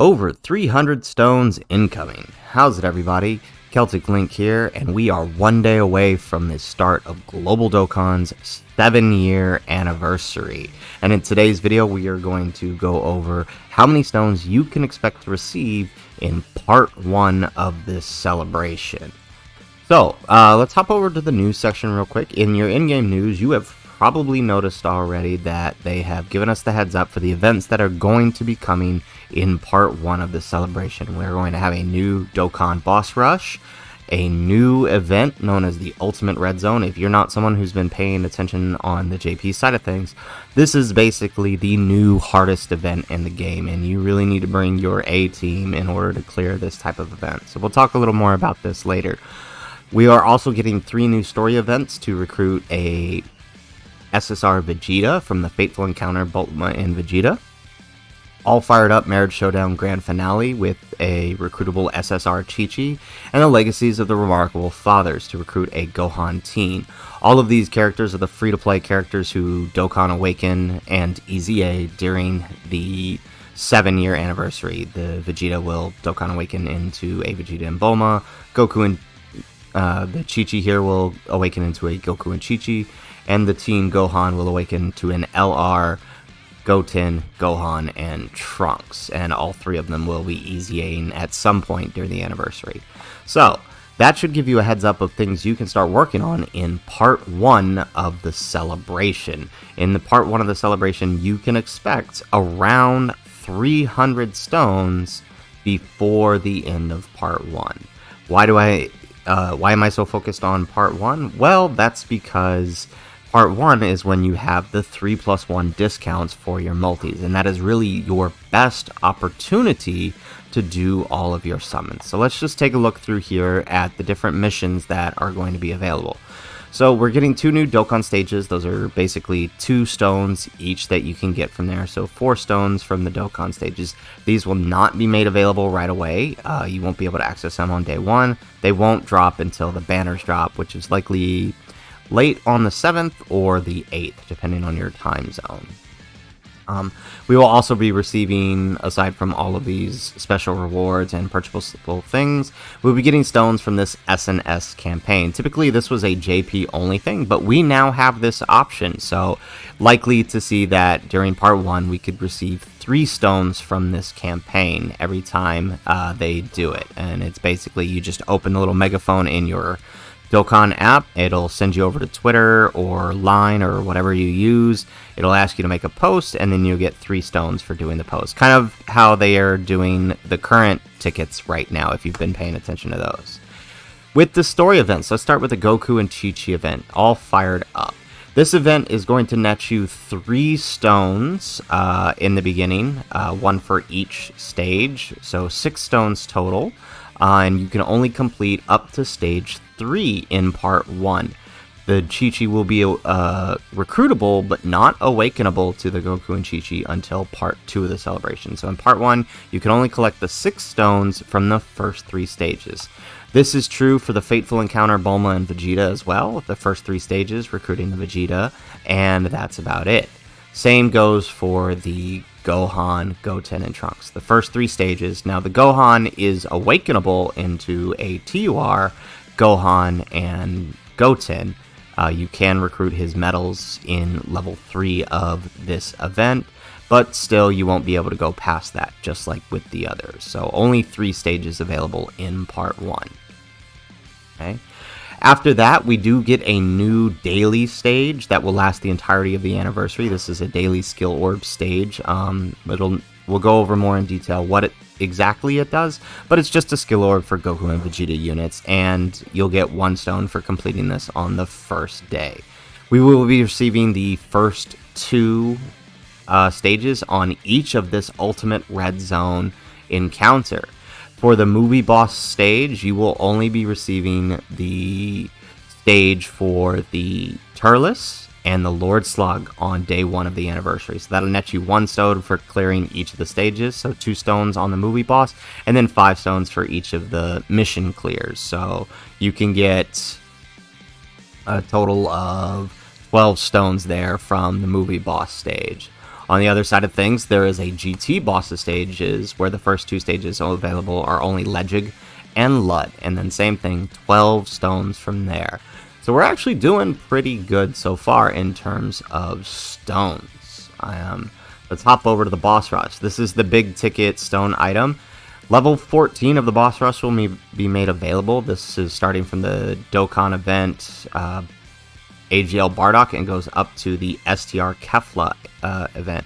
Over 300 stones incoming. How's it, everybody? Celtic Link here, and we are one day away from the start of Global Dokkan's 7-year anniversary. And in today's video, we are going to go over how many stones you can expect to receive in part 1 of this celebration. So, let's hop over to the news section real quick. In your in-game news, you have probably noticed already that they have given us the heads up for the events that are going to be coming in part 1 of the celebration. We're going to have a new Dokkan boss rush, a new event known as the Ultimate Red Zone. If you're not someone who's been paying attention on the JP side of things, this is basically the new hardest event in the game, and you really need to bring your A team in order to clear this type of event. So we'll talk a little more about this later. We are also getting 3 new story events to recruit a SSR Vegeta from the Fateful Encounter Bulma and Vegeta. All Fired Up Marriage Showdown Grand Finale with a recruitable SSR Chi-Chi, and the Legacies of the Remarkable Fathers to recruit a Gohan teen. All of these characters are the free-to-play characters who Dokkan Awaken and EZA during the 7-year anniversary. The Vegeta will Dokkan Awaken into a Vegeta and Bulma. Goku and the Chi-Chi here will awaken into a Goku and Chi-Chi, and the teen Gohan will awaken to an LR, Goten, Gohan, and Trunks, and all 3 of them will be EZAing at some point during the anniversary. So, that should give you a heads up of things you can start working on in part 1 of the celebration. In the part 1 of the celebration, you can expect around 300 stones before the end of part 1. Why am I so focused on part 1? Well, that's because part 1 is when you have the 3+1 discounts for your multis, and that is really your best opportunity to do all of your summons. So let's just take a look through here at the different missions that are going to be available. So we're getting 2 new Dokkan stages. Those are basically 2 stones each that you can get from there. So 4 stones from the Dokkan stages. These will not be made available right away. You won't be able to access them on day 1. They won't drop until the banners drop, which is likely late on the 7th or the 8th, depending on your time zone. We will also be receiving, aside from all of these special rewards and purchasable things, we'll be getting stones from this SNS campaign. Typically, this was a JP only thing, but we now have this option, so likely to see that during part 1, we could receive 3 stones from this campaign every time they do it. And it's basically, you just open the little megaphone in your Dokkan app, it'll send you over to Twitter or Line or whatever you use. It'll ask you to make a post, and then you'll get 3 stones for doing the post. Kind of how they are doing the current tickets right now, if you've been paying attention to those. With the story events, let's start with the Goku and Chi-Chi event, All Fired Up. This event is going to net you 3 stones in the beginning, 1 for each stage, so 6 stones total. And you can only complete up to stage 3 in part 1. The Chi-Chi will be recruitable, but not awakenable to the Goku and Chi-Chi until part 2 of the celebration. So in part 1, you can only collect the 6 stones from the first 3 stages. This is true for the Fateful Encounter Bulma and Vegeta as well, the first 3 stages recruiting the Vegeta, and that's about it. Same goes for the Gohan, Goten, and Trunks. The first 3 stages. Now, the Gohan is awakenable into a TUR, Gohan, and Goten. You can recruit his medals in level 3 of this event, but still you won't be able to go past that, just like with the others. So only 3 stages available in part 1. Okay. After that, we do get a new daily stage that will last the entirety of the anniversary. This is a daily skill orb stage. We'll go over more in detail what exactly it does, but it's just a skill orb for Goku and Vegeta units, and you'll get 1 stone for completing this on the first day. We will be receiving the first 2 stages on each of this Ultimate Red Zone encounter. For the movie boss stage, you will only be receiving the stage for the Turles and the Lord Slug on day 1 of the anniversary. So that'll net you 1 stone for clearing each of the stages, so 2 stones on the movie boss, and then 5 stones for each of the mission clears. So you can get a total of 12 stones there from the movie boss stage. On the other side of things, there is a GT bosses stages where the first 2 stages available are only Legig and Lud, and then same thing, 12 stones from there. So we're actually doing pretty good so far in terms of stones. Let's hop over to the boss rush. This is the big ticket stone item. Level 14 of the boss rush will be made available. This is starting from the Dokkan event, AGL Bardock, and goes up to the STR Kefla event.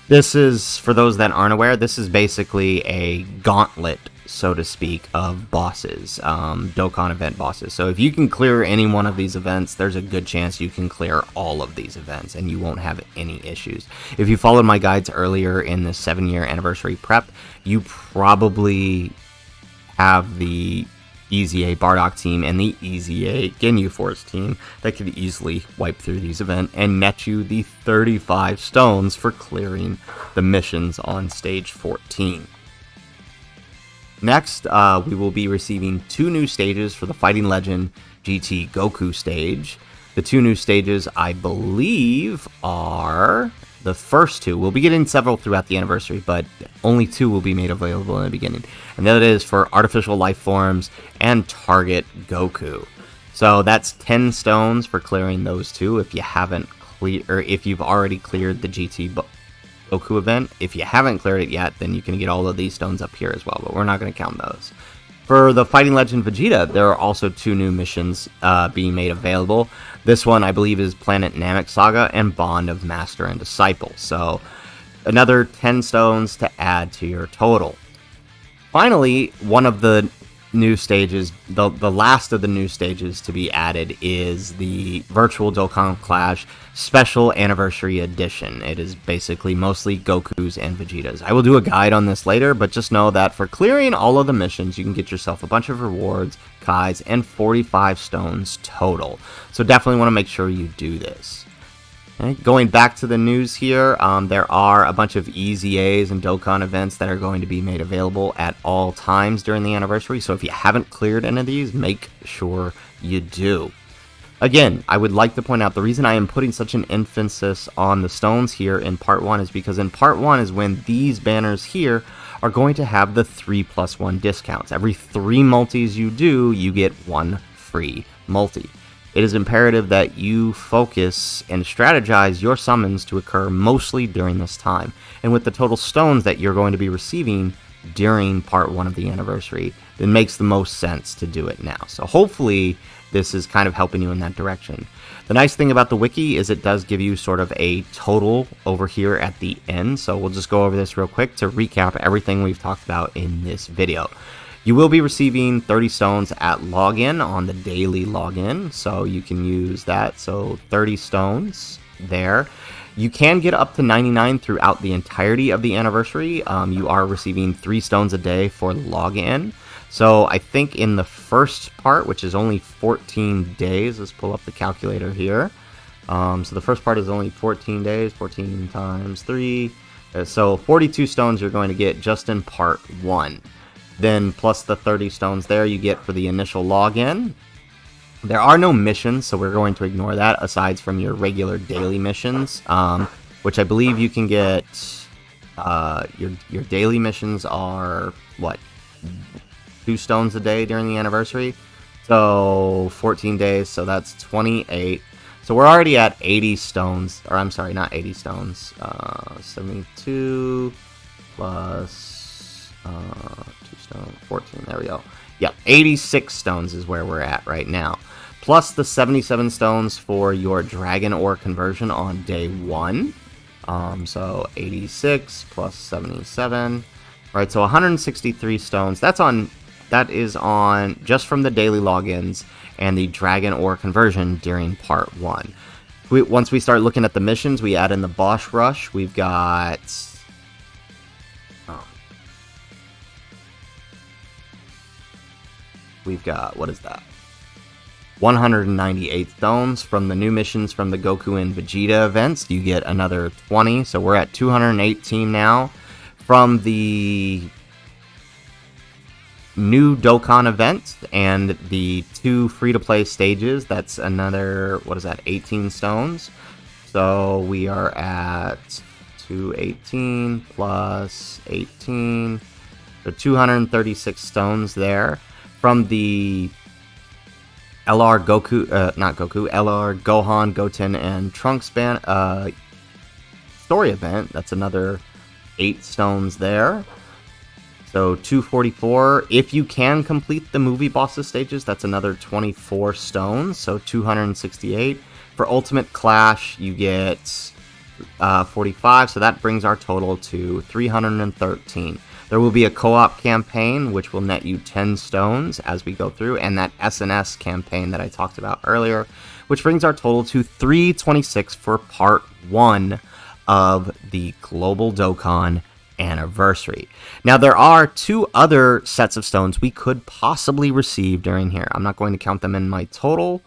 This is, for those that aren't aware, this is basically a gauntlet, so to speak, of bosses, Dokkan event bosses. So if you can clear any one of these events, there's a good chance you can clear all of these events and you won't have any issues. If you followed my guides earlier in the 7-year anniversary prep, you probably have the Easy A Bardock team and the Easy A Ginyu Force team that could easily wipe through these events and net you the 35 stones for clearing the missions on stage 14. Next, we will be receiving 2 new stages for the Fighting Legend GT Goku stage. The 2 new stages, I believe, are the first 2. We'll be getting several throughout the anniversary, but only 2 will be made available in the beginning. And that is for Artificial Life Forms and Target Goku. So that's 10 stones for clearing those 2 if you haven't or if you've already cleared the GT Goku event. If you haven't cleared it yet, then you can get all of these stones up here as well, but we're not going to count those. For the Fighting Legend Vegeta, there are also 2 new missions being made available. This one, I believe, is Planet Namek Saga and Bond of Master and Disciple. So another 10 stones to add to your total. Finally, one of the new stages, the last of the new stages to be added, is the Virtual Dokkan Clash Special Anniversary Edition. It is basically mostly Goku's and Vegeta's. I will do a guide on this later, but just know that for clearing all of the missions, you can get yourself a bunch of rewards, Kais, and 45 stones total. So definitely want to make sure you do this. Okay, going back to the news here, there are a bunch of Easy A's and Dokkan events that are going to be made available at all times during the anniversary, so if you haven't cleared any of these, make sure you do. Again, I would like to point out the reason I am putting such an emphasis on the stones here in Part 1 is because in Part 1 is when these banners here are going to have the 3+1 discounts. Every 3 multis you do, you get 1 free multi. It is imperative that you focus and strategize your summons to occur mostly during this time. And with the total stones that you're going to be receiving during Part 1 of the anniversary, it makes the most sense to do it now. So hopefully this is kind of helping you in that direction. The nice thing about the wiki is it does give you sort of a total over here at the end. So we'll just go over this real quick to recap everything we've talked about in this video. You will be receiving 30 stones at login on the daily login, so you can use that. So 30 stones there. You can get up to 99 throughout the entirety of the anniversary. You are receiving 3 stones a day for login. So I think in the first part, which is only 14 days, let's pull up the calculator here. So the first part is only 14 days, 14 times 3. So 42 stones you're going to get just in part 1. Then plus the 30 stones there you get for the initial login. There are no missions, so we're going to ignore that aside from your regular daily missions, which I believe you can get. Your daily missions are what, 2 stones a day during the anniversary. So 14 days, so that's 28. So we're already at 80 stones, or I'm sorry, not 80 stones. 72 plus 2 stones, 14. There we go. Yeah, 86 stones is where we're at right now. Plus the 77 stones for your Dragon Ore conversion on day 1. So 86 plus 77. Right, so 163 stones. That is on just from the daily logins and the Dragon Ore conversion during part 1. Once we start looking at the missions, we add in the boss rush. We've got what is that? 198 stones from the new missions from the Goku and Vegeta events. You get another 20, so we're at 218 now. From the new Dokkan event and the 2 free-to-play stages, that's another, what is that, 18 stones. So we are at 218 plus 18. So 236 stones there. From the LR Goku, not Goku, LR Gohan, Goten, and Trunks story event. That's another 8 stones there. So 244. If you can complete the movie bosses stages, that's another 24 stones. So 268. For Ultimate Clash, you get 45. So that brings our total to 313. There will be a co-op campaign, which will net you 10 stones as we go through, and that SNS campaign that I talked about earlier, which brings our total to 326 for part 1 of the Global Dokkan Anniversary. Now, there are 2 other sets of stones we could possibly receive during here. I'm not going to count them in my total,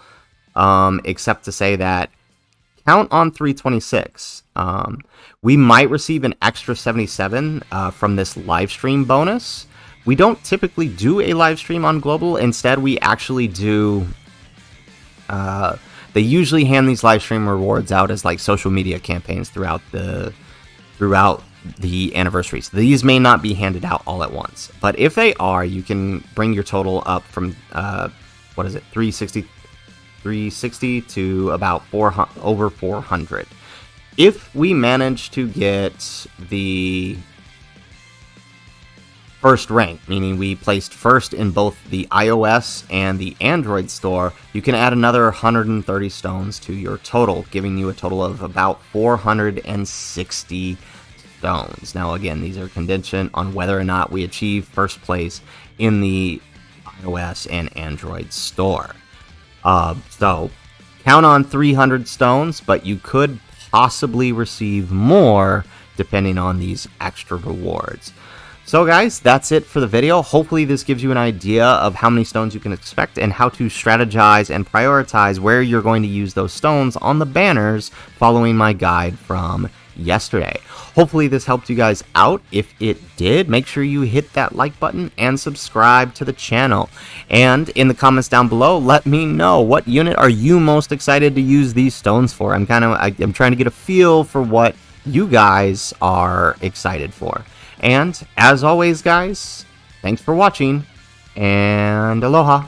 except to say that count on 326. We might receive an extra 77 from this live stream bonus. We don't typically do a live stream on Global. Instead, we actually do... they usually hand these live stream rewards out as like social media campaigns throughout the anniversaries. These may not be handed out all at once, but if they are, you can bring your total up from 360 to about over 400. If we manage to get the first rank, meaning we placed first in both the iOS and the Android store, you can add another 130 stones to your total, giving you a total of about 460 stones. Now again, these are contingent on whether or not we achieve first place in the iOS and Android store. So count on 300 stones, but you could possibly receive more depending on these extra rewards. So guys, that's it for the video. Hopefully this gives you an idea of how many stones you can expect and how to strategize and prioritize where you're going to use those stones on the banners following my guide from yesterday. Hopefully this helped you guys out. If it did, make sure you hit that like button and subscribe to the channel. And in the comments down below, let me know, what unit are you most excited to use these stones for? I'm trying to get a feel for what you guys are excited for. And as always, guys, thanks for watching, and aloha.